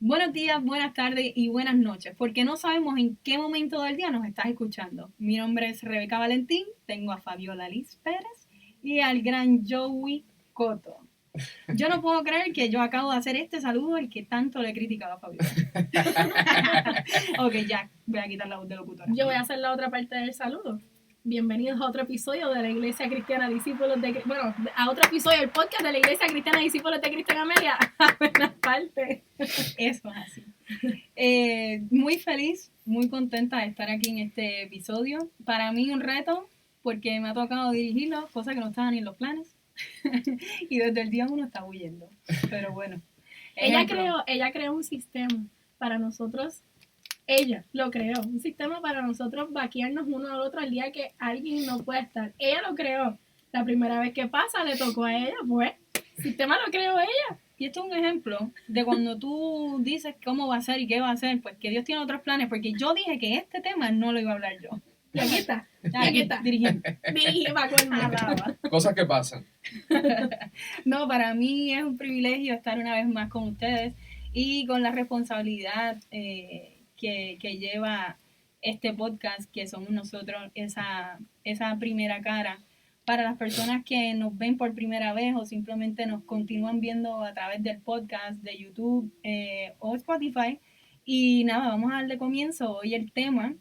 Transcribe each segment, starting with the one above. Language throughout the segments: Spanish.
Buenos días, buenas tardes y buenas noches, porque no sabemos en qué momento del día nos estás escuchando. Mi nombre es Rebeca Valentín, tengo a Fabiola Liz Pérez y al gran Joey Coto. Yo no puedo creer que yo acabo de hacer este saludo al que tanto le criticaba a Fabiola. Ok, ya, voy a quitar la voz de locutora. Yo voy a hacer la otra parte del saludo. Bienvenidos a otro episodio de la Iglesia Cristiana Discípulos de... Bueno, a otro episodio del podcast de la Iglesia Cristiana Discípulos de Cristo en Amelia. Buenas partes. Eso es así. Muy feliz, muy contenta de estar aquí en este episodio. Para mí un reto, porque me ha tocado dirigirlo, cosa que no estaban ni en los planes. Y desde el día uno está huyendo. Pero bueno. Ella creó un sistema para nosotros. Ella lo creó, un sistema para nosotros vaquearnos uno al otro al día que alguien no puede estar. Ella lo creó. La primera vez que pasa le tocó a ella, pues. El sistema lo creó ella. Y esto es un ejemplo de cuando tú dices cómo va a ser y qué va a hacer, pues que Dios tiene otros planes, porque yo dije que este tema no lo iba a hablar yo. Y aquí está. Y aquí está. Dirigiendo. Va con nada. Cosas que pasan. No, para mí es un privilegio estar una vez más con ustedes y con la responsabilidad que lleva este podcast, que somos nosotros esa primera cara para las personas que nos ven por primera vez o simplemente nos continúan viendo a través del podcast, de YouTube o Spotify. Y nada, vamos a darle comienzo. Hoy el tema,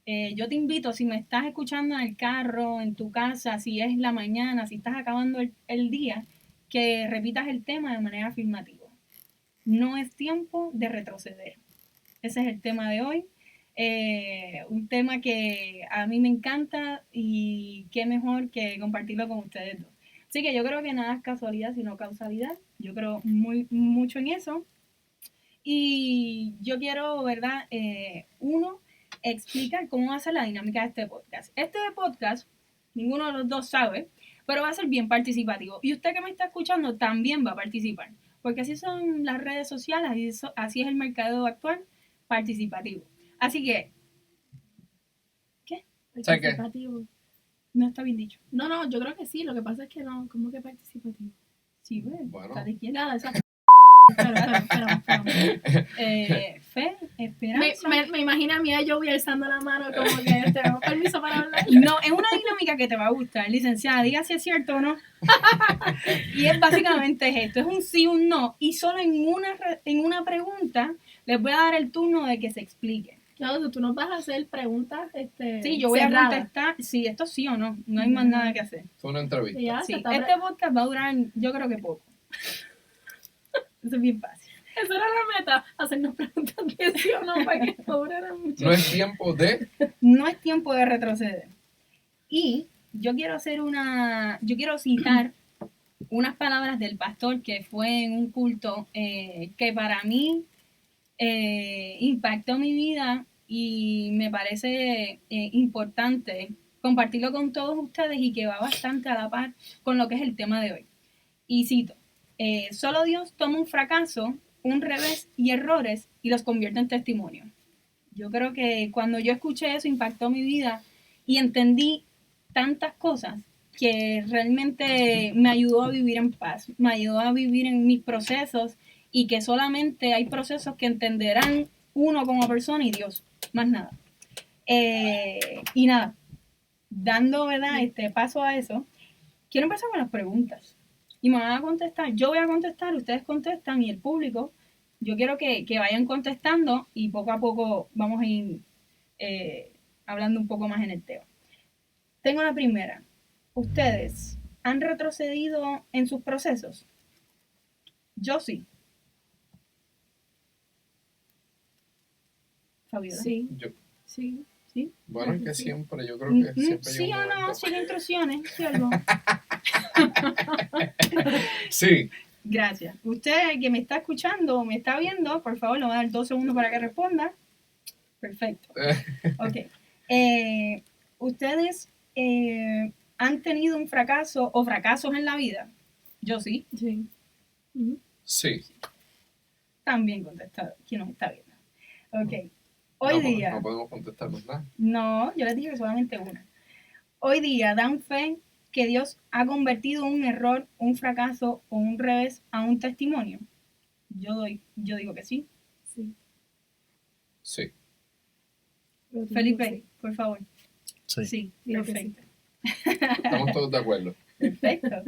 yo te invito, si me estás escuchando en el carro, en tu casa, si es la mañana, si estás acabando el día, que repitas el tema de manera afirmativa. No es tiempo de retroceder. Ese es el tema de hoy. Un tema que a mí me encanta y qué mejor que compartirlo con ustedes dos. Así que yo creo que nada es casualidad, sino causalidad. Yo creo mucho en eso. Y yo quiero, ¿verdad? Explicar cómo va a ser la dinámica de este podcast. Este podcast, ninguno de los dos sabe, pero va a ser bien participativo. Y usted que me está escuchando también va a participar. Porque así son las redes sociales, así es el mercado actual, participativo. Así que, ¿qué? Participativo. No está bien dicho. No, yo creo que sí. Lo que pasa es que no. ¿Cómo que participativo? Sí, bueno. Está de izquierda. Nada, esa... Espera. Fe, esperanza. Me imagino a mí a Joey alzando la mano como que tenemos permiso para hablar. No, es una dinámica que te va a gustar, licenciada. Diga si es cierto o no. Y es básicamente esto. Es un sí, un no. Y solo en una pregunta les voy a dar el turno de que se explique. Claro, tú nos vas a hacer preguntas sí, yo voy cerradas. A contestar si esto sí o no. No hay más nada que hacer. Es una entrevista. Sí, este podcast va a durar, yo creo que poco. Eso es bien fácil. Esa era la meta, hacernos preguntas de sí o no para que no durara mucho. No es tiempo de... No es tiempo de retroceder. Y yo quiero citar unas palabras del pastor que fue en un culto que para mí impactó mi vida y me parece importante compartirlo con todos ustedes y que va bastante a la par con lo que es el tema de hoy. Y cito, solo Dios toma un fracaso, un revés y errores y los convierte en testimonio. Yo creo que cuando yo escuché eso impactó mi vida y entendí tantas cosas que realmente me ayudó a vivir en paz, me ayudó a vivir en mis procesos y que solamente hay procesos que entenderán uno como persona y Dios, más nada. Y nada, dando ¿verdad? Paso a eso, quiero empezar con las preguntas. Y me van a contestar, yo voy a contestar, ustedes contestan y el público, yo quiero que vayan contestando y poco a poco vamos a ir hablando un poco más en el tema. Tengo la primera. ¿Ustedes han retrocedido en sus procesos? Yo sí. Fabiola. Sí. Yo. Sí. ¿Sí? Bueno, es que siempre, yo creo que siempre sí o no, sin instrucciones, ¿sí algo? Sí. Gracias. Usted que me está escuchando o me está viendo, por favor, le voy a dar 2 segundos para que responda. Perfecto. Ok. ¿Ustedes han tenido un fracaso o fracasos en la vida? Yo sí. Sí. Sí. También contestado. ¿Quién nos está viendo? Ok. Hoy día... No podemos contestar más nada. No, yo les dije que solamente una. Hoy día dan fe que Dios ha convertido un error, un fracaso o un revés a un testimonio. Yo digo que sí. Sí. Felipe, por favor. Sí. Sí, Digo que perfecto. Estamos todos de acuerdo. Perfecto.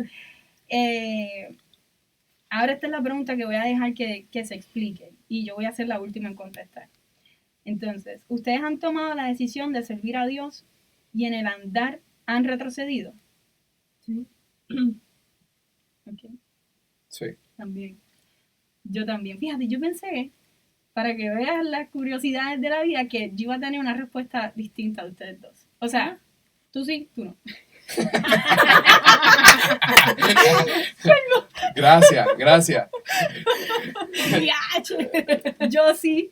Ahora esta es la pregunta que voy a dejar que se explique y yo voy a ser la última en contestar. Entonces, ¿ustedes han tomado la decisión de servir a Dios y en el andar han retrocedido? Sí. Ok, Sí. también. Yo también. Fíjate, yo pensé, para que veas las curiosidades de la vida, que yo iba a tener una respuesta distinta a ustedes dos. O sea, tú sí, tú no. Gracias. Yo sí.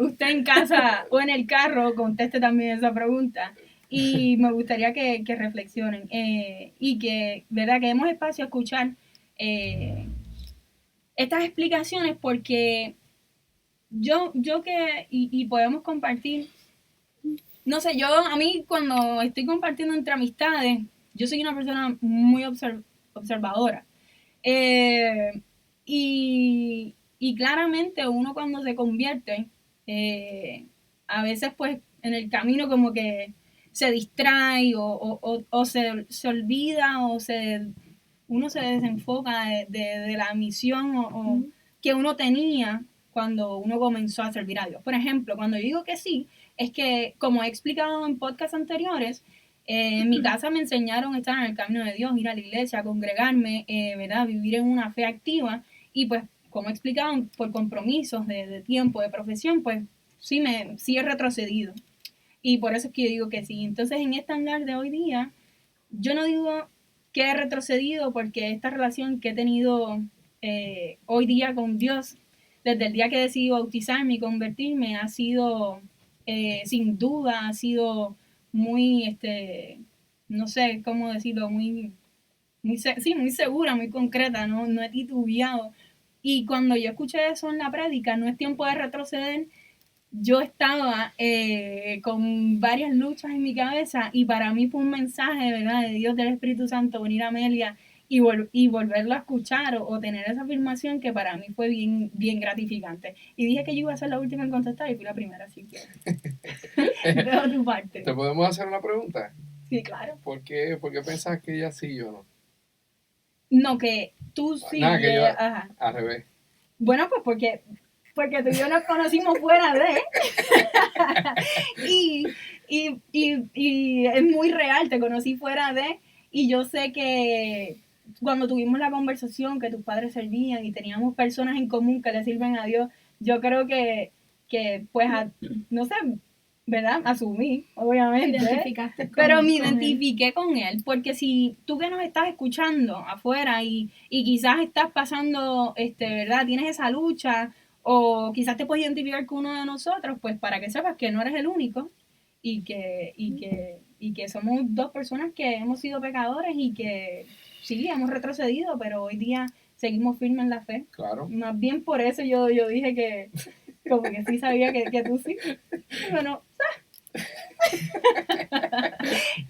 Usted en casa o en el carro conteste también esa pregunta. Y me gustaría que reflexionen y que, ¿verdad? Que demos espacio a escuchar estas explicaciones porque y podemos compartir, no sé, a mí cuando estoy compartiendo entre amistades, yo soy una persona muy observadora. Y claramente uno cuando se convierte, a veces pues en el camino como que se distrae o se olvida uno se desenfoca de la misión que uno tenía cuando uno comenzó a servir a Dios. Por ejemplo, cuando yo digo que sí, es que como he explicado en podcasts anteriores, en mi casa me enseñaron a estar en el camino de Dios, ir a la iglesia, a congregarme, ¿verdad? Vivir en una fe activa y pues, como he explicado, por compromisos de tiempo, de profesión, pues sí he retrocedido. Y por eso es que yo digo que sí. Entonces, en este andar de hoy día, yo no digo que he retrocedido porque esta relación que he tenido hoy día con Dios, desde el día que decidí bautizarme y convertirme, ha sido, sin duda, ha sido muy, no sé cómo decirlo, muy segura, muy concreta, no he titubeado. Y cuando yo escuché eso en la prédica, no es tiempo de retroceder, yo estaba con varias luchas en mi cabeza y para mí fue un mensaje, ¿verdad?, de Dios, del Espíritu Santo, venir a Amelia y volverlo a escuchar o tener esa afirmación que para mí fue bien, bien gratificante. Y dije que yo iba a ser la última en contestar y fui la primera, así que veo tu parte. ¿Te podemos hacer una pregunta? Sí, claro. ¿Por qué pensás que ella sí y yo no? No, que tú sí. Nada, que yo Ajá. al revés. Bueno, pues porque tú y yo nos conocimos fuera de y es muy real, te conocí fuera de y yo sé que cuando tuvimos la conversación que tus padres servían y teníamos personas en común que le sirven a Dios, yo creo que pues no sé, ¿verdad? Asumí, obviamente, pero me identifiqué con él, porque si tú que nos estás escuchando afuera y quizás estás pasando, ¿verdad? Tienes esa lucha o quizás te puedes identificar con uno de nosotros, pues para que sepas que no eres el único y que somos dos personas que hemos sido pecadores y que sí, hemos retrocedido, pero hoy día seguimos firmes en la fe. Claro. Más bien por eso yo dije que como que sí sabía que tú sí. Bueno,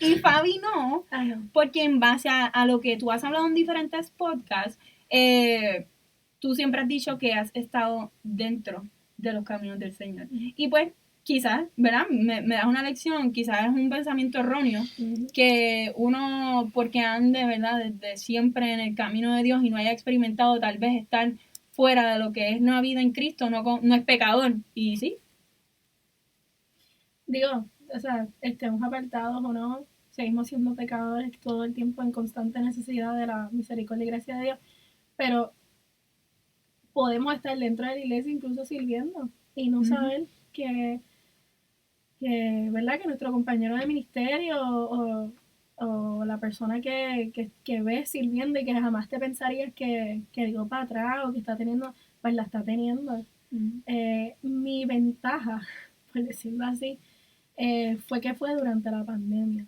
y Fabi no, porque en base a lo que tú has hablado en diferentes podcasts, tú siempre has dicho que has estado dentro de los caminos del Señor. Y pues quizás, ¿verdad? Me das una lección, quizás es un pensamiento erróneo, que uno, porque ande, ¿verdad? Desde siempre en el camino de Dios y no haya experimentado tal vez estar fuera de lo que es nueva vida en Cristo, no es pecador. Y sí. Digo, o sea, estemos apartados o no, seguimos siendo pecadores todo el tiempo en constante necesidad de la misericordia y gracia de Dios, pero podemos estar dentro de la iglesia incluso sirviendo y no saber que ¿verdad? Que nuestro compañero de ministerio o la persona que ves sirviendo y que jamás te pensarías que dio para atrás o que está teniendo, pues la está teniendo. Mi ventaja, por decirlo así, fue que fue durante la pandemia.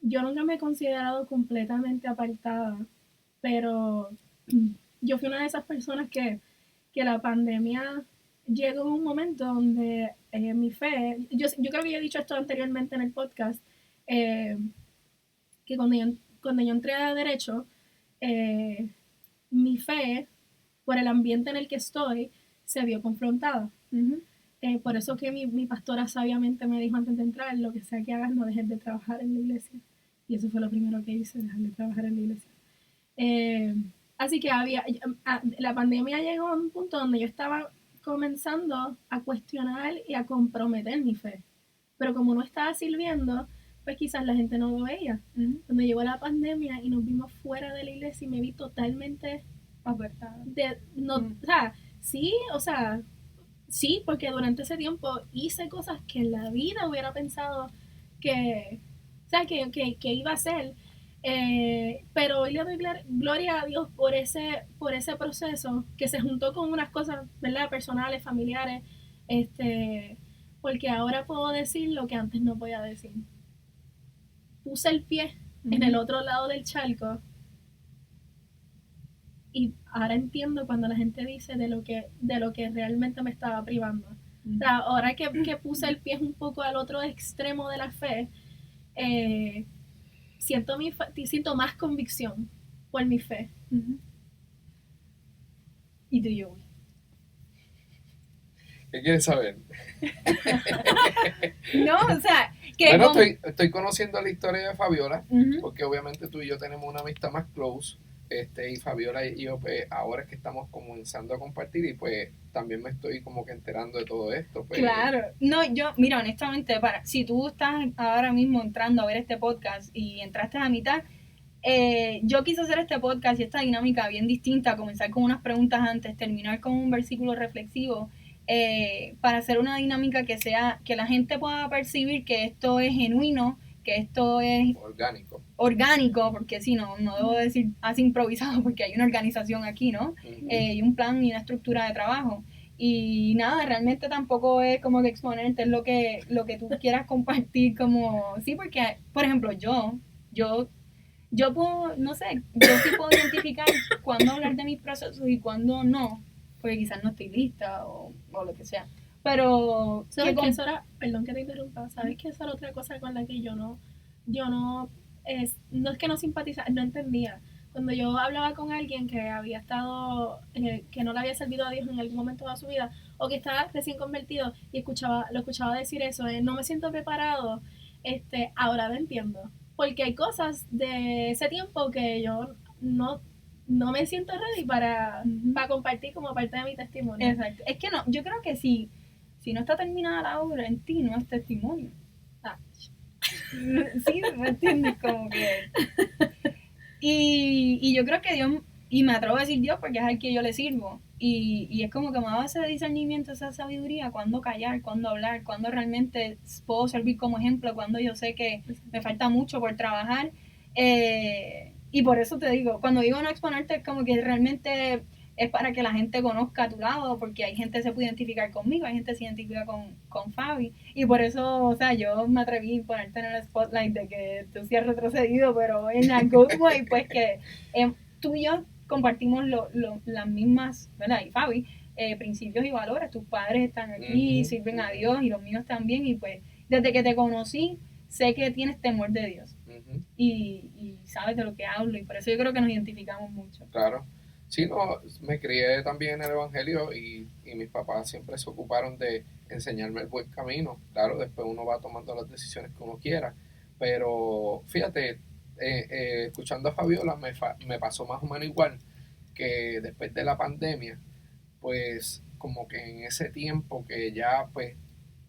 Yo nunca me he considerado completamente apartada, pero yo fui una de esas personas que la pandemia llegó en un momento donde mi fe, yo creo que yo he dicho esto anteriormente en el podcast, que cuando yo entré a Derecho, mi fe, por el ambiente en el que estoy, se vio confrontada. Por eso que mi pastora sabiamente me dijo antes de entrar, lo que sea que hagas, no dejes de trabajar en la iglesia. Y eso fue lo primero que hice, dejar de trabajar en la iglesia. Así que la pandemia llegó a un punto donde yo estaba comenzando a cuestionar y a comprometer mi fe. Pero como no estaba sirviendo, pues quizás la gente no lo veía. Cuando llegó la pandemia y nos vimos fuera de la iglesia y me vi totalmente Apartada. O sea, sí, porque durante ese tiempo hice cosas que en la vida hubiera pensado que iba a hacer. Pero hoy le doy gloria a Dios por ese proceso que se juntó con unas cosas, ¿verdad? Personales, familiares, porque ahora puedo decir lo que antes no podía decir. Puse el pie en el otro lado del charco y ahora entiendo cuando la gente dice de lo que realmente me estaba privando. O sea, ahora que puse el pie un poco al otro extremo de la fe, siento más convicción por mi fe. ¿Y tú, yo? ¿Qué quieres saber? No, o sea, que bueno, estoy conociendo la historia de Fabiola, porque obviamente tú y yo tenemos una amistad más close, y Fabiola y yo, pues, ahora es que estamos comenzando a compartir y pues también me estoy como que enterando de todo esto. Pues. Claro, no, mira, honestamente, si tú estás ahora mismo entrando a ver este podcast y entraste a mitad, yo quise hacer este podcast y esta dinámica bien distinta, comenzar con unas preguntas antes, terminar con un versículo reflexivo, para hacer una dinámica que la gente pueda percibir que esto es genuino, que esto es orgánico, porque si no debo decir así improvisado, porque hay una organización aquí, ¿no? Y un plan y una estructura de trabajo. Y nada, realmente tampoco es como que exponerte, es lo que tú quieras compartir, como, sí, porque, por ejemplo, yo puedo, no sé, yo sí puedo identificar cuándo hablar de mis procesos y cuándo no, porque quizás no estoy lista o lo que sea. Pero ¿sabes que eso era, perdón que te interrumpa, sabes que esa era otra cosa con la que yo no es que no simpatizaba, no entendía. Cuando yo hablaba con alguien que había estado, que no le había servido a Dios en algún momento de su vida, o que estaba recién convertido y lo escuchaba decir eso, no me siento preparado, ahora lo entiendo. Porque hay cosas de ese tiempo que yo no me siento ready para compartir como parte de mi testimonio. Exacto. Es que no, yo creo que si no está terminada la obra en ti, no es testimonio. Sí, ¿me entiendes? Como que... Y yo creo que Dios, y me atrevo a decir Dios porque es al que yo le sirvo, y es como que me da ese discernimiento, esa sabiduría, cuándo callar, cuándo hablar, cuándo realmente puedo servir como ejemplo, cuándo yo sé que me falta mucho por trabajar. Y por eso te digo, cuando digo no exponerte, es como que realmente es para que la gente conozca a tu lado, porque hay gente que se puede identificar conmigo, hay gente que se identifica con Fabi, y por eso, o sea, yo me atreví a ponerte en el spotlight de que tú sí has retrocedido, pero en a good way, pues que tú y yo compartimos las mismas, ¿verdad? Y Fabi, principios y valores, tus padres están aquí, sirven a Dios, y los míos también, y pues desde que te conocí, sé que tienes temor de Dios, y sabes de lo que hablo, y por eso yo creo que nos identificamos mucho. Claro. Sí, no, me crié también en el Evangelio y mis papás siempre se ocuparon de enseñarme el buen camino. Claro, después uno va tomando las decisiones que uno quiera, pero fíjate, escuchando a Fabiola me pasó más o menos igual que después de la pandemia, pues como que en ese tiempo que ya pues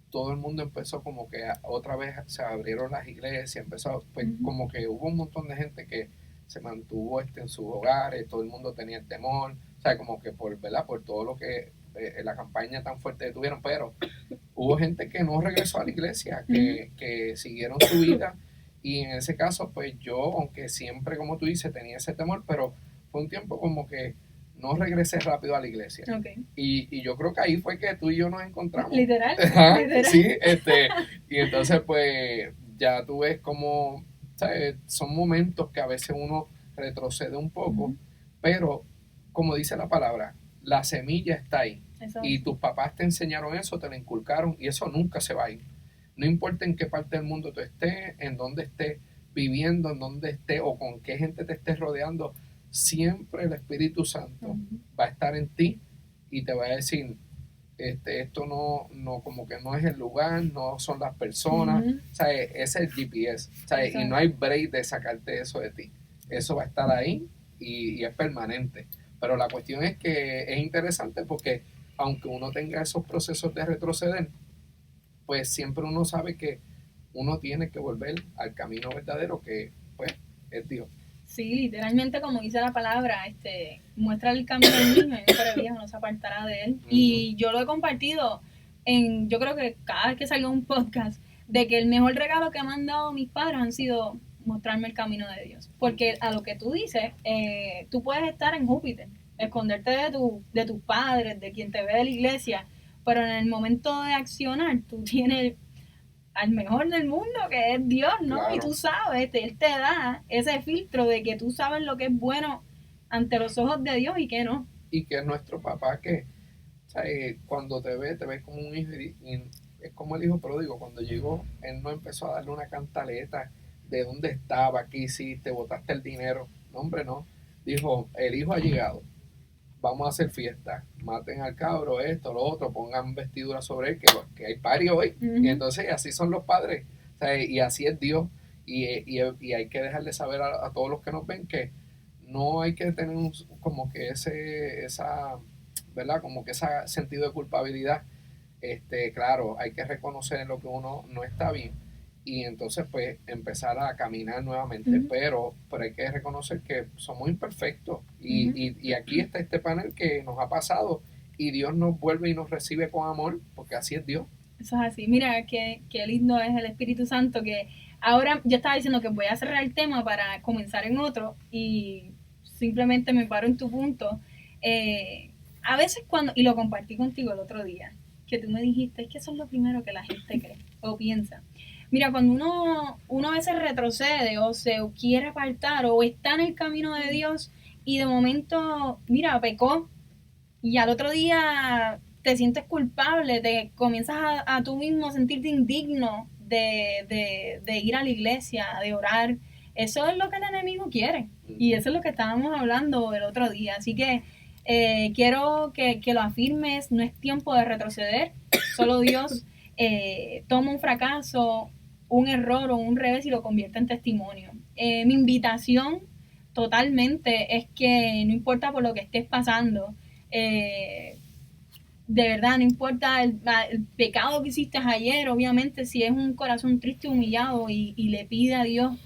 todo el mundo empezó como que otra vez se abrieron las iglesias, empezó pues como que hubo un montón de gente que se mantuvo en sus hogares, todo el mundo tenía el temor, o sea, como que por todo lo que la campaña tan fuerte que tuvieron, pero hubo gente que no regresó a la iglesia, que siguieron su vida, y en ese caso, pues yo, aunque siempre, como tú dices, tenía ese temor, pero fue un tiempo como que no regresé rápido a la iglesia. Okay. Y yo creo que ahí fue que tú y yo nos encontramos. Literal. Sí, y entonces pues ya tú ves como, ¿sabes? Son momentos que a veces uno retrocede un poco, pero como dice la palabra, la semilla está ahí. Exacto. Y tus papás te enseñaron eso, te lo inculcaron, y eso nunca se va a ir. No importa en qué parte del mundo tú estés, en dónde estés viviendo, en dónde estés o con qué gente te estés rodeando, siempre el Espíritu Santo va a estar en ti y te va a decir, esto no, como que no es el lugar, no son las personas, Ujú. o sea, ese es el GPS, o sea, y Exacto. no hay break de sacarte eso de ti, eso va a estar ahí y es permanente, pero la cuestión es que es interesante porque aunque uno tenga esos procesos de retroceder, pues siempre uno sabe que uno tiene que volver al camino verdadero que pues es Dios. Sí, literalmente como dice la palabra, muestra el camino al niño y no viejo no se apartará de él. Y yo lo he compartido yo creo que cada vez que salga un podcast, de que el mejor regalo que me han dado mis padres han sido mostrarme el camino de Dios. Porque a lo que tú dices, tú puedes estar en Júpiter, esconderte de tus padres, de quien te ve de la iglesia, pero en el momento de accionar, tú tienes al mejor del mundo, que es Dios, ¿no? Claro. Y tú sabes, Él te da ese filtro de que tú sabes lo que es bueno ante los ojos de Dios y que no. Y que es nuestro papá que, o sea, cuando te ve como un hijo, y es como el hijo pródigo, cuando llegó, él no empezó a darle una cantaleta de dónde estaba, qué hiciste, botaste el dinero. No, hombre, no. Dijo, el hijo ha llegado, vamos a hacer fiesta, maten al cabro, esto, lo otro, pongan vestidura sobre él, que hay party hoy. Y entonces así son los padres, o sea, y así es Dios. Y hay que dejarle saber a todos los que nos ven que no hay que tener como que esa, ¿verdad? Como que ese sentido de culpabilidad. Claro, hay que reconocer en lo que uno no está bien y entonces pues empezar a caminar nuevamente, pero hay que reconocer que somos imperfectos y aquí está este panel que nos ha pasado y Dios nos vuelve y nos recibe con amor porque así es Dios. Eso es así. Mira qué lindo es el Espíritu Santo, que ahora yo estaba diciendo que voy a cerrar el tema para comenzar en otro y simplemente me paro en tu punto. A veces y lo compartí contigo el otro día, que tú me dijiste, es que eso es lo primero que la gente cree o piensa. Mira, cuando uno a veces retrocede o se quiere apartar o está en el camino de Dios y de momento, mira, pecó y al otro día te sientes culpable, te comienzas a tú mismo a sentirte indigno de ir a la iglesia, de orar. Eso es lo que el enemigo quiere y eso es lo que estábamos hablando el otro día. Así que quiero que lo afirmes, no es tiempo de retroceder, solo Dios toma un fracaso, un error o un revés y lo convierte en testimonio. Mi invitación totalmente es que no importa por lo que estés pasando, de verdad, no importa el pecado que hiciste ayer, obviamente si es un corazón triste, humillado y le pide a Dios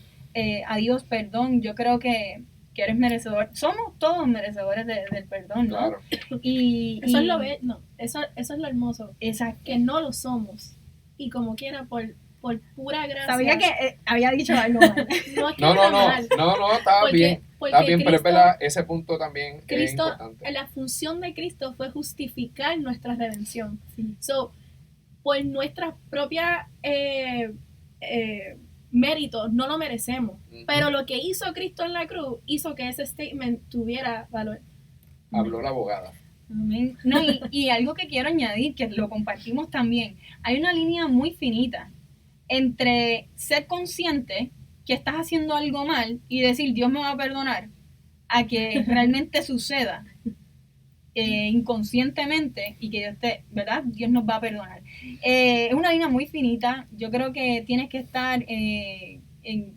perdón, yo creo que eres merecedor, somos todos merecedores del perdón, ¿no? Claro. Eso es lo no, eso es lo hermoso, exacto, que no lo somos y como quiera por pura gracia. Sabía que había dicho algo mal. No, es que no, estaba bien, pero es verdad, ese punto también es importante. La función de Cristo fue justificar nuestra redención. Sí. So, por nuestra propia méritos no lo merecemos, pero lo que hizo Cristo en la cruz hizo que ese statement tuviera valor. Habló la abogada. No, y algo que quiero añadir, que lo compartimos también, hay una línea muy finita entre ser consciente que estás haciendo algo mal y decir Dios me va a perdonar, a que realmente suceda inconscientemente y que ¿verdad? Dios nos va a perdonar. Es una línea muy finita, yo creo que tienes que estar en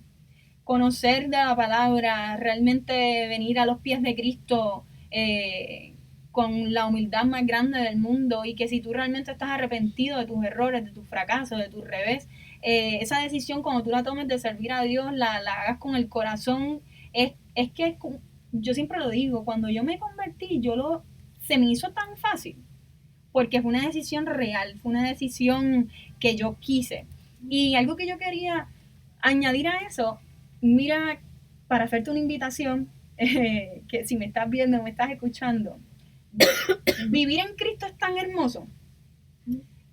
conocer de la palabra, realmente venir a los pies de Cristo con la humildad más grande del mundo y que si tú realmente estás arrepentido de tus errores, de tus fracasos, de tus revés, esa decisión cuando tú la tomes de servir a Dios, la hagas con el corazón, yo siempre lo digo, cuando yo me convertí, se me hizo tan fácil, porque fue una decisión real, fue una decisión que yo quise. Y algo que yo quería añadir a eso, mira, para hacerte una invitación, que si me estás viendo, me estás escuchando, vivir en Cristo es tan hermoso.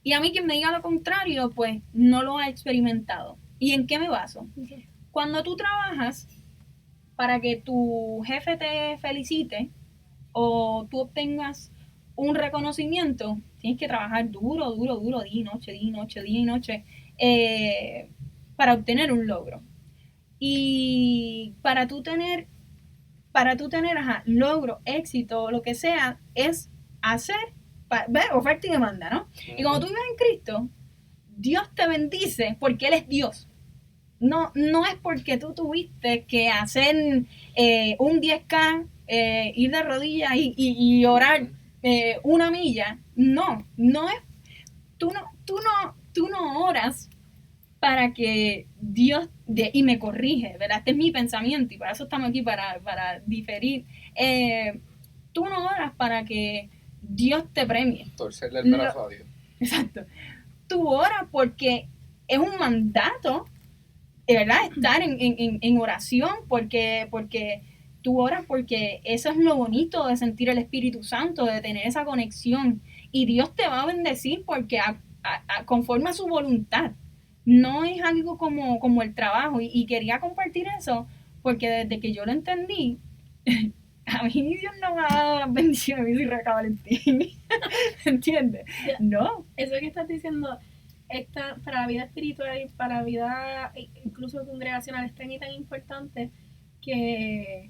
Y a mí quien me diga lo contrario, pues no lo ha experimentado. ¿Y en qué me baso? Cuando tú trabajas para que tu jefe te felicite o tú obtengas un reconocimiento, tienes que trabajar duro, día y noche, para obtener un logro. Y para tú tener logro, éxito, lo que sea, es hacer oferta y demanda, ¿no? Y cuando tú vives en Cristo, Dios te bendice porque Él es Dios. No es porque tú tuviste que hacer un 10K, ir de rodillas y orar una milla. No es, tú no oras para que Dios, y me corrige, ¿verdad? Este es mi pensamiento y para eso estamos aquí, para diferir. Tú no oras para que Dios te premie. Torcerle el brazo a Dios. Exacto. Tú oras porque es un mandato, ¿verdad? Estar en oración, porque tú oras porque eso es lo bonito de sentir el Espíritu Santo, de tener esa conexión. Y Dios te va a bendecir porque conforme a su voluntad. No es algo como el trabajo. Y quería compartir eso porque desde que yo lo entendí, a mí Dios no me ha dado las bendiciones, a mí soy Rebeca Valentín. ¿Entiendes? No. Eso que estás diciendo, para la vida espiritual y para la vida incluso congregacional es tan y tan importante que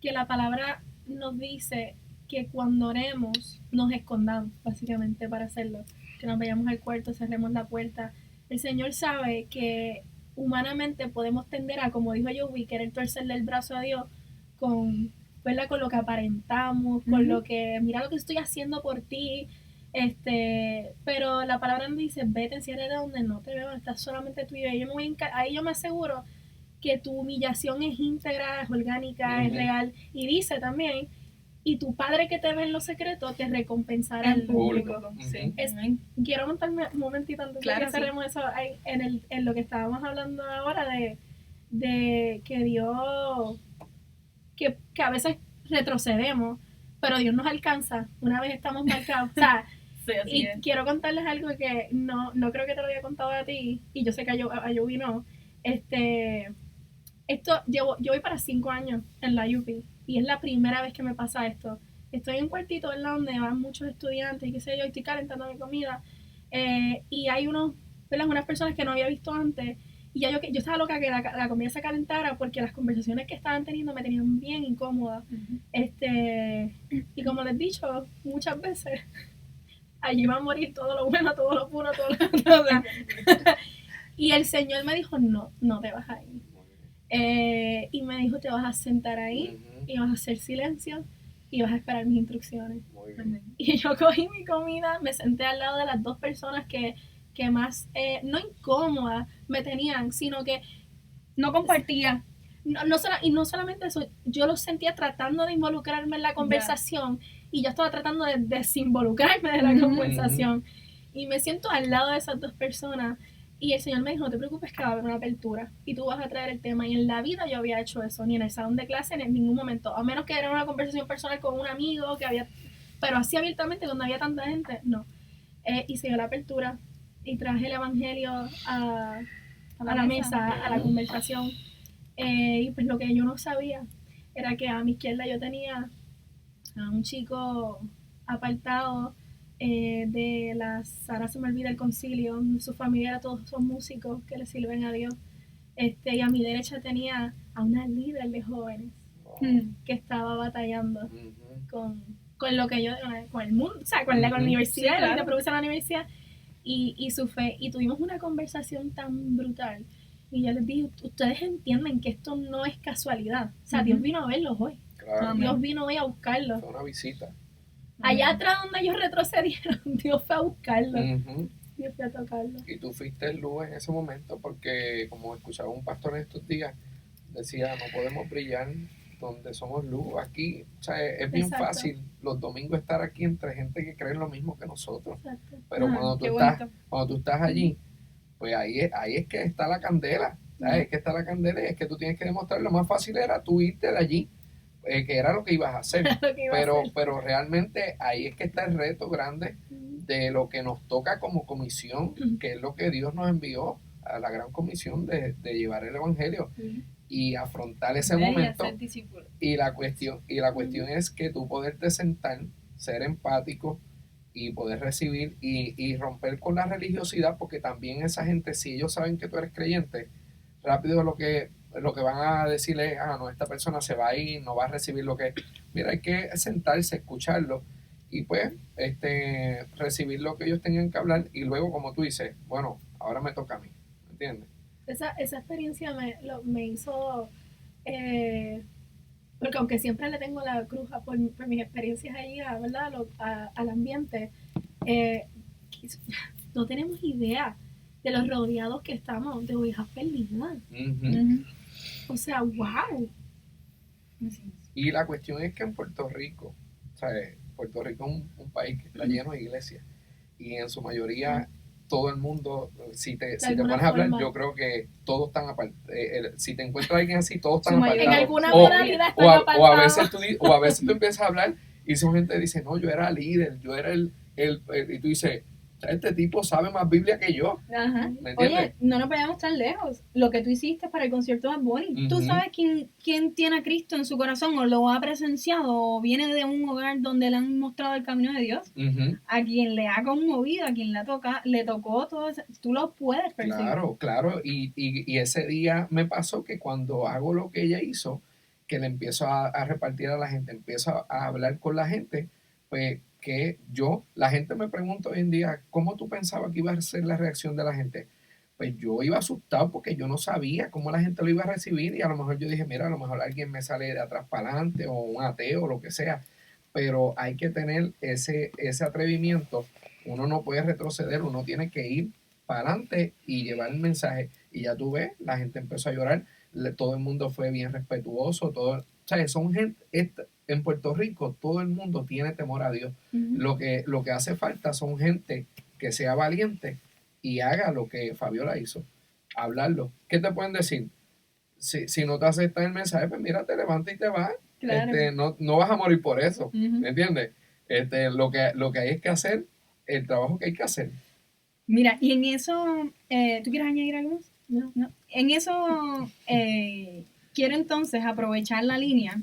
la palabra nos dice que cuando oremos nos escondamos, básicamente, para hacerlo. Que nos vayamos al cuarto, cerremos la puerta. El Señor sabe que humanamente podemos tender a, como dijo Joey, querer torcerle el brazo a Dios con, ¿verdad? Con lo que aparentamos, con lo que, mira lo que estoy haciendo por ti. Pero la palabra nos dice, vete, enciérrate donde no te veo, estás solamente tú y yo. Ahí yo me aseguro que tu humillación es íntegra, es orgánica, es real. Y dice también, y tu Padre que te ve en lo secreto te recompensará en público. Sí. Quiero montarme un momentito antes de que cerremos eso en lo que estábamos hablando ahora de que Dios, que a veces retrocedemos, pero Dios nos alcanza una vez estamos marcados. O sea, sí, quiero contarles algo que no creo que te lo había contado a ti, y yo sé que a Joey no. Yo voy para 5 años en la UP y es la primera vez que me pasa esto. Estoy en un cuartito, ¿verdad? Donde van muchos estudiantes y qué sé yo, y estoy calentando mi comida y hay unas personas que no había visto antes y ya yo estaba loca que la comida se calentara porque las conversaciones que estaban teniendo me tenían bien incómoda. Y como les he dicho muchas veces, allí va a morir todo lo bueno, todo lo puro, todo lo y el Señor me dijo, no te vas a ir. Y me dijo, te vas a sentar ahí y vas a hacer silencio y vas a esperar mis instrucciones. Y yo cogí mi comida, me senté al lado de las dos personas que más, no incómodas me tenían, sino que no compartía. Y no solamente eso, yo los sentía tratando de involucrarme en la conversación y yo estaba tratando de desinvolucrarme de la conversación. Y me siento al lado de esas dos personas. Y el Señor me dijo, no te preocupes que va a haber una apertura y tú vas a traer el tema. Y en la vida yo había hecho eso, ni en el salón de clase, ni en ningún momento. A menos que era una conversación personal con un amigo, pero así abiertamente cuando había tanta gente, no. Y se dio la apertura y traje el evangelio a la mesa, a la conversación. Y pues lo que yo no sabía era que a mi izquierda yo tenía a un chico apartado ahora se me olvida el concilio, su familia todos son músicos que le sirven a Dios, y a mi derecha tenía a una líder de jóvenes que estaba batallando con lo que yo, con el mundo, o sea, con la universidad, lo que produce la universidad y su fe, y tuvimos una conversación tan brutal, y yo les dije, ustedes entienden que esto no es casualidad, o sea, Dios vino a verlos hoy, Dios vino hoy a buscarlos, fue una visita. Allá atrás donde ellos retrocedieron, Dios fue a buscarlo. Dios fue a tocarlo. Y tú fuiste luz en ese momento porque, como escuchaba un pastor en estos días, decía, no podemos brillar donde somos luz. Aquí, o sea, es bien fácil los domingos estar aquí entre gente que cree lo mismo que nosotros. Exacto. Pero cuando tú estás allí, pues ahí es que está la candela. ¿Sabes? Es que está la candela y es que tú tienes que demostrar. Lo más fácil era tú irte de allí. Que era lo que ibas a hacer, pero realmente ahí es que está el reto grande de lo que nos toca como comisión, que es lo que Dios nos envió a la gran comisión de llevar el evangelio y afrontar ese momento. Y la cuestión es que tú poderte sentar, ser empático y poder recibir y romper con la religiosidad, porque también esa gente, si ellos saben que tú eres creyente, rápido lo que van a decirle es, no, esta persona se va a ir, no va a recibir lo que... Mira, hay que sentarse, escucharlo y pues recibir lo que ellos tenían que hablar y luego, como tú dices, bueno, ahora me toca a mí, ¿me entiendes? Esa experiencia me hizo, porque aunque siempre le tengo la cruz por mis experiencias ahí, ¿verdad? Al ambiente, eh, no tenemos idea de los rodeados que estamos de ovejas perdidas. Ujú. O sea, wow. Y la cuestión es que en Puerto Rico, ¿sabes? Puerto Rico es un país que está lleno de iglesias y en su mayoría todo el mundo, si te alguna pones a hablar, forma. yo creo que todos están apartados. Si te encuentras a alguien así, todos Su están mayoría. En apartados. alguna O, modalidad están o a apartados. veces o a veces tú empiezas a hablar y son gente que dice, no, yo era líder, yo era y tú dices, este tipo sabe más Biblia que yo. Ajá. ¿Me entiendes? Oye, no nos vayamos tan lejos. Lo que tú hiciste para el concierto de Bad Bunny. ¿Tú Ujú. sabes quién tiene a Cristo en su corazón o lo ha presenciado o viene de un hogar donde le han mostrado el camino de Dios? Ujú. A quien le ha conmovido, a quien le tocó todo eso, tú lo puedes percibir. Claro, claro. Y ese día me pasó que cuando hago lo que ella hizo, que le empiezo a repartir a la gente, empiezo a hablar con la gente, pues que la gente me pregunta hoy en día, ¿cómo tú pensabas que iba a ser la reacción de la gente? Pues yo iba asustado porque yo no sabía cómo la gente lo iba a recibir y a lo mejor yo dije, mira, a lo mejor alguien me sale de atrás para adelante o un ateo o lo que sea, pero hay que tener ese atrevimiento, uno no puede retroceder, uno tiene que ir para adelante y llevar el mensaje. Y ya tú ves, la gente empezó a llorar, todo el mundo fue bien respetuoso, todo, o sea, son gente, en Puerto Rico todo el mundo tiene temor a Dios. Ujú. Lo que hace falta son gente que sea valiente y haga lo que Fabiola hizo, hablarlo. ¿Qué te pueden decir? Si no te aceptan el mensaje, pues mira, te levantas y te vas. Claro. No vas a morir por eso, Ujú. ¿me entiendes? Lo que hay es que hacer el trabajo que hay que hacer. Mira, y en eso, ¿tú quieres añadir algo más? No. En eso quiero entonces aprovechar la línea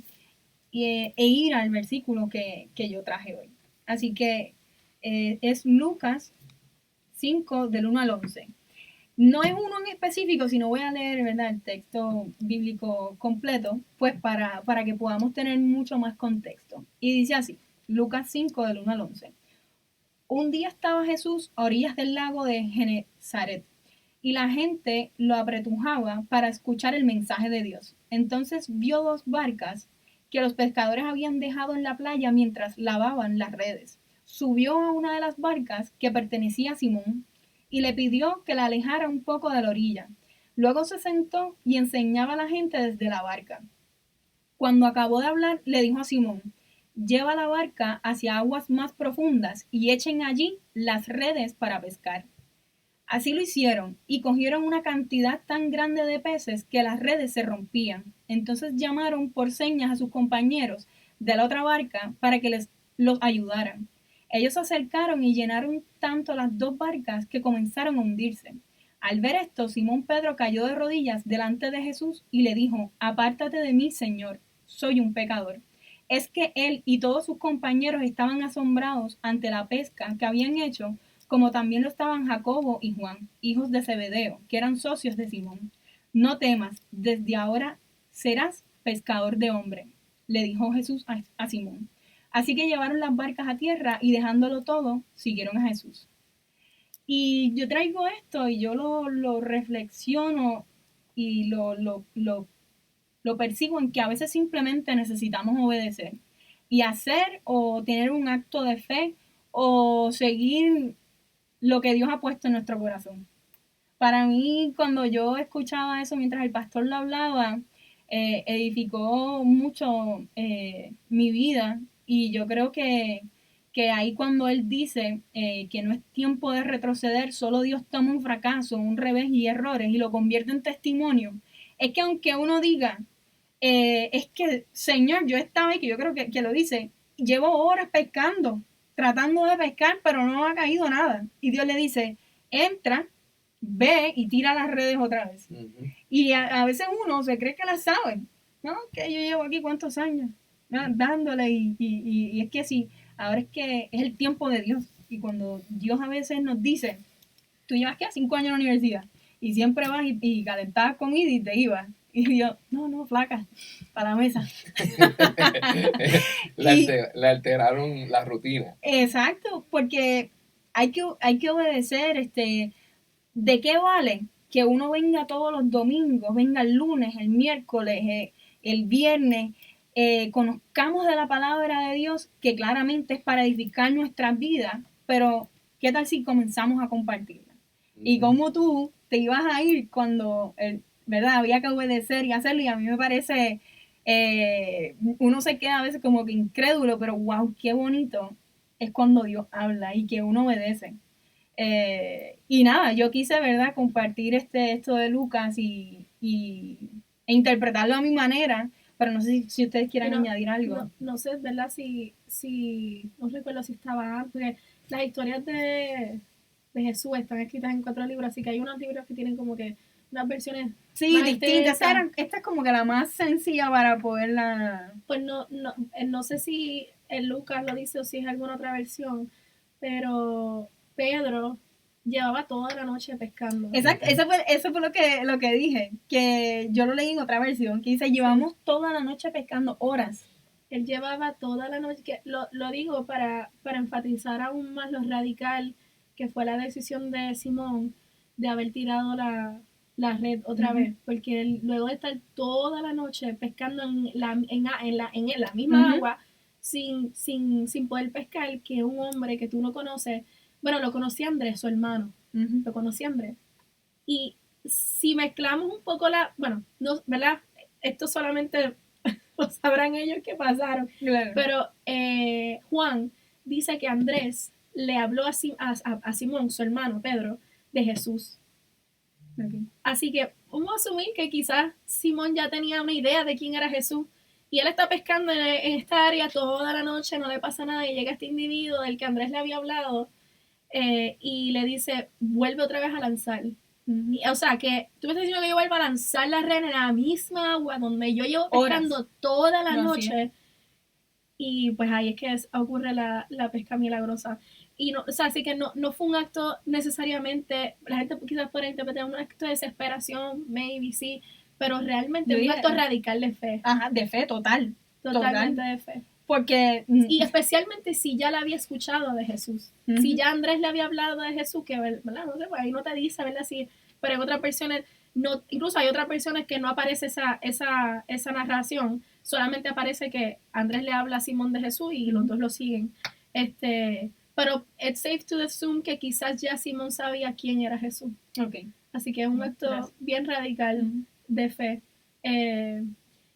e ir al versículo que yo traje hoy. Así que es Lucas 5 del 1 al 11. No es uno en específico, sino voy a leer, ¿verdad?, el texto bíblico completo, pues para que podamos tener mucho más contexto. Y dice así, Lucas 5 del 1 al 11. Un día estaba Jesús a orillas del lago de Genezaret y la gente lo apretujaba para escuchar el mensaje de Dios. Entonces vio dos barcas que los pescadores habían dejado en la playa mientras lavaban las redes. Subió a una de las barcas que pertenecía a Simón y le pidió que la alejara un poco de la orilla. Luego se sentó y enseñaba a la gente desde la barca. Cuando acabó de hablar, le dijo a Simón, lleva la barca hacia aguas más profundas y echen allí las redes para pescar. Así lo hicieron y cogieron una cantidad tan grande de peces que las redes se rompían. Entonces llamaron por señas a sus compañeros de la otra barca para que los ayudaran. Ellos se acercaron y llenaron tanto las dos barcas que comenzaron a hundirse. Al ver esto, Simón Pedro cayó de rodillas delante de Jesús y le dijo, apártate de mí, Señor, soy un pecador. Es que él y todos sus compañeros estaban asombrados ante la pesca que habían hecho, como también lo estaban Jacobo y Juan, hijos de Zebedeo, que eran socios de Simón. No temas, desde ahora serás pescador de hombre, le dijo Jesús a Simón. Así que llevaron las barcas a tierra y dejándolo todo, siguieron a Jesús. Y yo traigo esto y yo lo reflexiono y lo percibo en que a veces simplemente necesitamos obedecer y hacer o tener un acto de fe o seguir lo que Dios ha puesto en nuestro corazón. Para mí, cuando yo escuchaba eso mientras el pastor lo hablaba, edificó mucho mi vida y yo creo que ahí cuando él dice que no es tiempo de retroceder, solo Dios toma un fracaso, un revés y errores y lo convierte en testimonio, es que aunque uno diga, es que, Señor, yo estaba, y que yo creo que lo dice, llevo horas pescando, tratando de pescar, pero no ha caído nada. Y Dios le dice, entra, ve y tira las redes otra vez. Ujú. Y a veces uno se cree que las sabe, ¿no? Que yo llevo aquí cuántos años, ¿no? Dándole y es que sí, ahora es que es el tiempo de Dios. Y cuando Dios a veces nos dice, tú llevas, ¿qué? 5 años en la universidad y siempre vas y calentabas con Ida y te ibas. Y yo, no, flaca, para la mesa. Le alteraron la rutina. Exacto, porque hay que obedecer, ¿de qué vale que uno venga todos los domingos, venga el lunes, el miércoles, el viernes, conozcamos de la palabra de Dios, que claramente es para edificar nuestras vidas, pero ¿qué tal si comenzamos a compartirla? Y cómo tú te ibas a ir cuando, ¿verdad? Había que obedecer y hacerlo, y a mí me parece, uno se queda a veces como que incrédulo, pero wow, qué bonito es cuando Dios habla y que uno obedece. Y nada, yo quise, ¿verdad?, compartir esto de Lucas e interpretarlo a mi manera, pero no sé si ustedes quieran añadir algo. No sé, ¿verdad? No recuerdo si estaba antes, porque las historias de Jesús están escritas en 4 libros, así que hay unos libros que tienen como que unas versiones sí, distintas. Esta es como que la más sencilla para poderla... Pues no sé si en Lucas lo dice o si es alguna otra versión, pero Pedro llevaba toda la noche pescando. Exacto, eso fue lo que dije, que yo lo leí en otra versión, que dice, llevamos toda la noche pescando, horas. Él llevaba toda la noche, que lo digo para enfatizar aún más lo radical que fue la decisión de Simón de haber tirado la red otra vez, porque él, luego de estar toda la noche pescando en la misma agua, sin poder pescar, que un hombre que tú no conoces, bueno, lo conocía Andrés, su hermano, lo conocía Andrés. Y si mezclamos un poco bueno, no, ¿verdad? Esto solamente lo sabrán ellos que pasaron. Claro. Pero Juan dice que Andrés le habló a Simón, su hermano Pedro, de Jesús. Okay. Así que vamos a asumir que quizás Simón ya tenía una idea de quién era Jesús. Y él está pescando en esta área toda la noche, no le pasa nada, y llega este individuo del que Andrés le había hablado y le dice, vuelve otra vez a lanzar. O sea, que tú me estás diciendo que yo vuelvo a lanzar la red en la misma agua donde yo llevo pescando toda la noche. Y pues ahí es que ocurre la pesca milagrosa. Y no, o sea, así que no fue un acto necesariamente, la gente quizás podría interpretar un acto de desesperación, maybe sí, pero realmente un acto radical de fe. Ajá, de fe, total. Totalmente de fe. Porque... Y especialmente si ya la había escuchado de Jesús. Si ya Andrés le había hablado de Jesús, que, ¿verdad? No sé, pues ahí no te dice, ¿verdad? Sí, pero en otras versiones, no, incluso hay otras versiones que no aparece esa narración, solamente aparece que Andrés le habla a Simón de Jesús y los dos lo siguen. Pero it's safe to assume que quizás ya Simón sabía quién era Jesús. Okay. Así que es un acto bien radical de fe.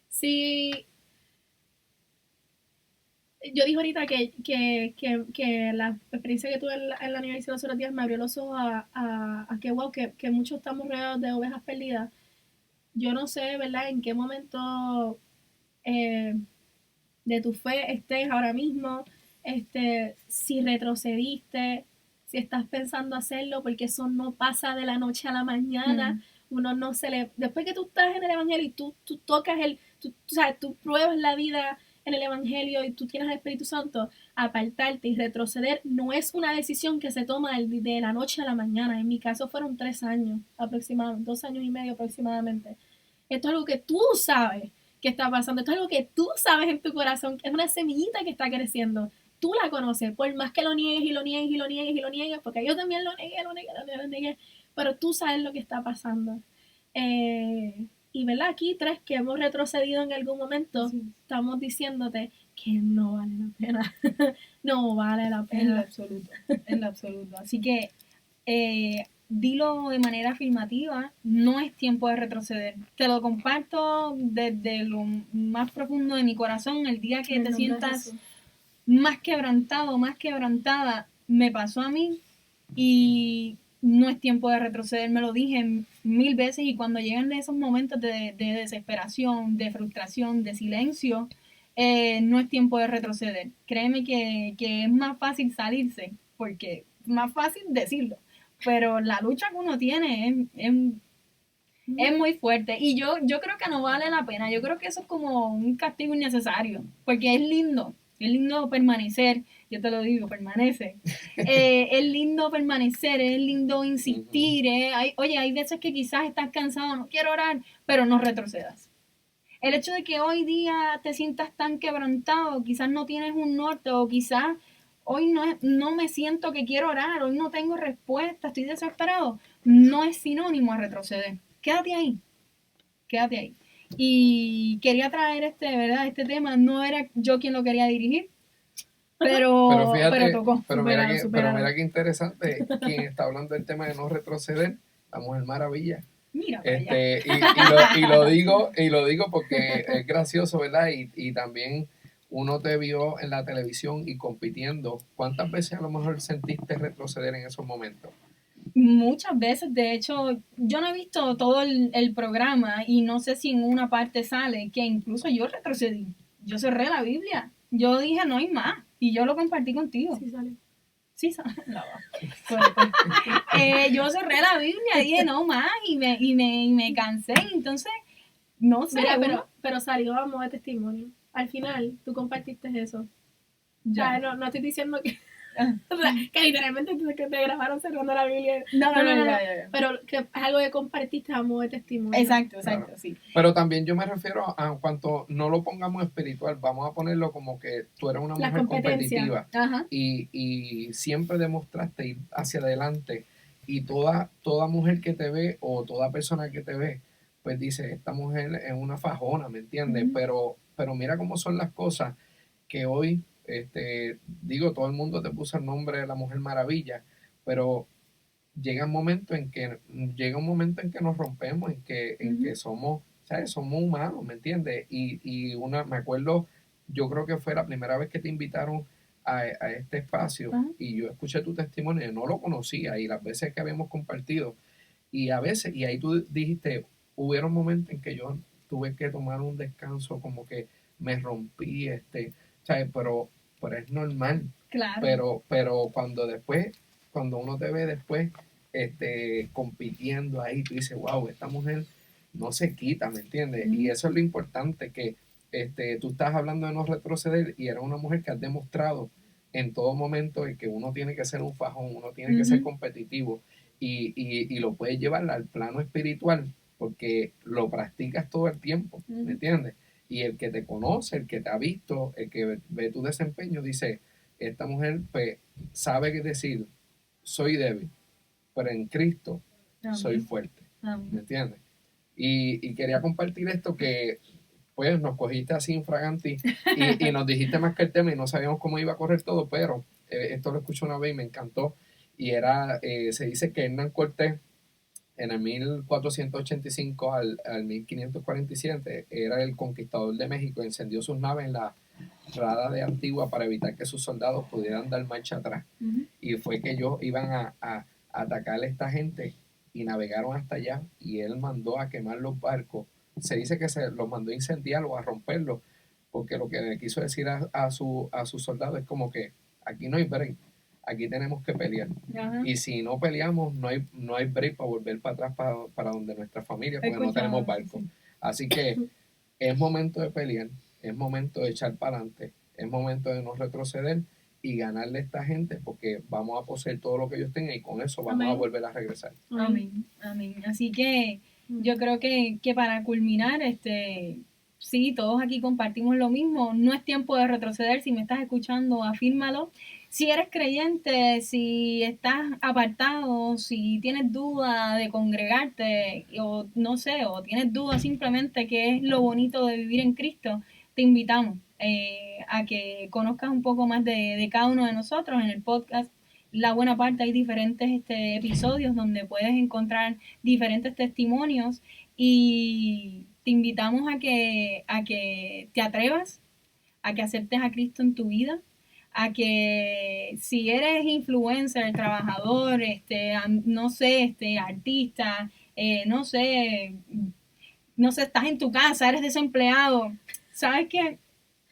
Sí, yo dije ahorita que la experiencia que tuve en la universidad los otros días me abrió los ojos a que, wow, que muchos estamos rodeados de ovejas perdidas. Yo no sé, ¿verdad?, en qué momento de tu fe estés ahora mismo, si retrocediste, si estás pensando hacerlo, porque eso no pasa de la noche a la mañana. Uno no se le... Después que tú estás en el evangelio y tú tocas tú pruebas la vida en el evangelio y tú tienes el Espíritu Santo, apartarte y retroceder no es una decisión que se toma de la noche a la mañana. En mi caso fueron 3 años aproximadamente, 2 años y medio aproximadamente. Esto es algo que tú sabes que está pasando, esto es algo que tú sabes en tu corazón, es una semillita que está creciendo. Tú la conoces, por más que lo niegues y lo niegues y lo niegues y lo niegues, porque yo también lo negué, pero tú sabes lo que está pasando. Y ¿verdad? Aquí 3 que hemos retrocedido en algún momento, estamos diciéndote que no vale la pena. No vale la pena. En lo absoluto. Así que dilo de manera afirmativa, no es tiempo de retroceder. Te lo comparto desde lo más profundo de mi corazón. El día que te sientas más quebrantado, más quebrantada, me pasó a mí y no es tiempo de retroceder, me lo dije 1000 veces, y cuando llegan esos momentos de desesperación, de frustración, de silencio, no es tiempo de retroceder. Créeme que es más fácil salirse, porque es más fácil decirlo, pero la lucha que uno tiene es muy fuerte, y yo creo que no vale la pena. Yo creo que eso es como un castigo innecesario, porque es lindo permanecer yo te lo digo, permanece. Es lindo permanecer, es lindo insistir. Oye, hay veces que quizás estás cansado, no quiero orar, pero no retrocedas. El hecho de que hoy día te sientas tan quebrantado, quizás no tienes un norte o quizás hoy no me siento que quiero orar, hoy no tengo respuesta, estoy desesperado, no es sinónimo a retroceder. Quédate ahí, quédate ahí. Y quería traer ¿verdad? Este tema, no era yo quien lo quería dirigir, Pero fíjate, tocó. pero Superado. mira qué interesante, quien está hablando del tema de no retroceder, la Mujer Maravilla. Mira para allá. Y lo digo porque es gracioso, ¿verdad? Y también uno te vio en la televisión y compitiendo. ¿Cuántas veces a lo mejor sentiste retroceder en esos momentos? Muchas veces, de hecho, yo no he visto todo el programa y no sé si en una parte sale que incluso yo retrocedí. Yo cerré la Biblia. Yo dije, no hay más. Y yo lo compartí contigo. Sí, sale. Sí, no, yo cerré la Biblia y dije, no más. Y me cansé. Entonces, no sé. Mira, pero salió a modo de testimonio. Al final, tú compartiste eso. Ya. O sea, no estoy diciendo que, o sea, que literalmente que te grabaron cerrando la Biblia. No. Ya. Pero que es algo que compartiste a modo de testimonio. Exacto, Claro. sí. Pero también yo me refiero a cuanto no lo pongamos espiritual, vamos a ponerlo como que tú eres una La mujer competencia. competitiva Ajá. y siempre demostraste ir hacia adelante y toda mujer que te ve o toda persona que te ve, pues dice, esta mujer es una fajona, ¿me entiendes? Ujú. Pero mira cómo son las cosas que hoy, digo, todo el mundo te puso el nombre de la Mujer Maravilla, pero llega un momento en que nos rompemos, en que somos, ¿sabes? Somos humanos, ¿me entiendes? Me acuerdo, yo creo que fue la primera vez que te invitaron a este espacio Ajá. y yo escuché tu testimonio, no lo conocía y las veces que habíamos compartido y a veces, y ahí tú dijiste, hubieron momentos en que yo tuve que tomar un descanso, como que me rompí, ¿sabes? Pero es normal, Claro. pero cuando uno te ve después, compitiendo ahí, tú dices, wow, esta mujer no se quita, ¿me entiendes? Y eso es lo importante, que tú estás hablando de no retroceder y eres una mujer que has demostrado en todo momento de que uno tiene que ser un fajón, uno tiene que ser competitivo y lo puedes llevar al plano espiritual porque lo practicas todo el tiempo, ¿me entiendes? Y el que te conoce, el que te ha visto, el que ve tu desempeño, dice, esta mujer pues, sabe qué decir, soy débil, pero en Cristo soy Amén. fuerte, Amén. ¿me entiendes? Y quería compartir esto que pues nos cogiste así infraganti y nos dijiste más que el tema y no sabíamos cómo iba a correr todo, pero esto lo escuché una vez y me encantó y se dice que Hernán Cortés en el 1485 al 1547 era el conquistador de México, encendió sus naves en la rada de Antigua para evitar que sus soldados pudieran dar marcha atrás. Y fue que ellos iban a atacar a esta gente y navegaron hasta allá y él mandó a quemar los barcos. Se dice que se los mandó a incendiarlos, a romperlos, porque lo que le quiso decir a sus soldados es como que aquí no hay break, aquí tenemos que pelear. Ajá. Y si no peleamos, no hay break para volver para atrás para donde nuestra familia, porque no Escuchaba, tenemos barco. sí. Así que es momento de pelear, es momento de echar para adelante, es momento de no retroceder y ganarle a esta gente porque vamos a poseer todo lo que ellos tengan y con eso vamos Amén. a volver a regresar. Amén. Así que yo creo que para culminar, sí, todos aquí compartimos lo mismo. No es tiempo de retroceder. Si me estás escuchando, afírmalo. Si eres creyente, si estás apartado, si tienes duda de congregarte, o no sé, o tienes duda simplemente qué es lo bonito de vivir en Cristo, te invitamos a que conozcas un poco más de cada uno de nosotros en el podcast. La buena parte hay diferentes episodios donde puedes encontrar diferentes testimonios y te invitamos a que te atrevas, a que aceptes a Cristo en tu vida, a que si eres influencer, trabajador, no sé, artista, no sé, estás en tu casa, eres desempleado, sabes que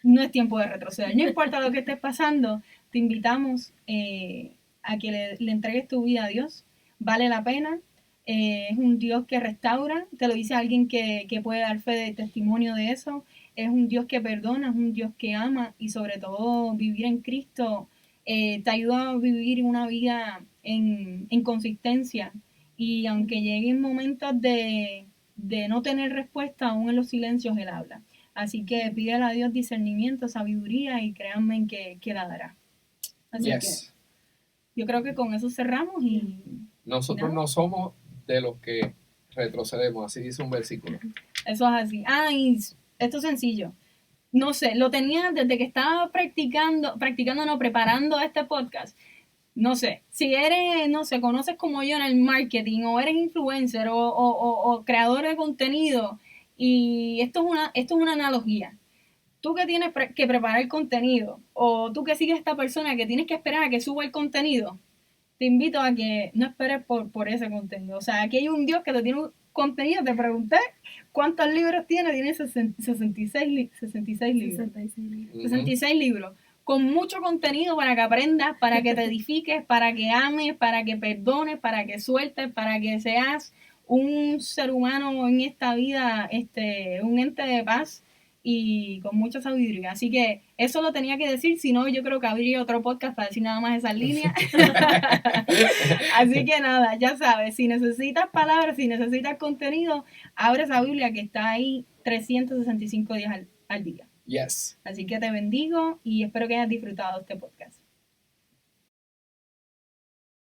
no es tiempo de retroceder, no importa lo que estés pasando, te invitamos a que le entregues tu vida a Dios, vale la pena, es un Dios que restaura, te lo dice alguien que puede dar fe de testimonio de eso, es un Dios que perdona, es un Dios que ama y sobre todo vivir en Cristo te ayuda a vivir una vida en consistencia. Y aunque lleguen momentos de no tener respuesta, aún en los silencios Él habla. Así que pídele a Dios discernimiento, sabiduría y créanme en que la dará. Así que yo creo que con eso cerramos y nosotros no somos de los que retrocedemos, así dice un versículo. Eso es así. Y esto es sencillo. No sé, lo tenía desde que estaba preparando este podcast. No sé, si eres, no sé, conoces como yo en el marketing o eres influencer o creador de contenido y esto es una analogía. Tú que tienes que preparar el contenido o tú que sigues a esta persona que tienes que esperar a que suba el contenido, te invito a que no esperes por ese contenido. O sea, aquí hay un Dios que te tiene un contenido. Te pregunté cuántos libros tiene. Tiene 66 libros. 66 libros. Con mucho contenido para que aprendas, para que te edifiques, para que ames, para que perdones, para que sueltes, para que seas un ser humano en esta vida, un ente de paz y con mucha sabiduría. Así que eso lo tenía que decir, si no yo creo que habría otro podcast para decir nada más esas líneas. Así que nada, ya sabes, si necesitas palabras, si necesitas contenido, abre esa Biblia que está ahí 365 días al día. Yes. Así que te bendigo y espero que hayas disfrutado este podcast.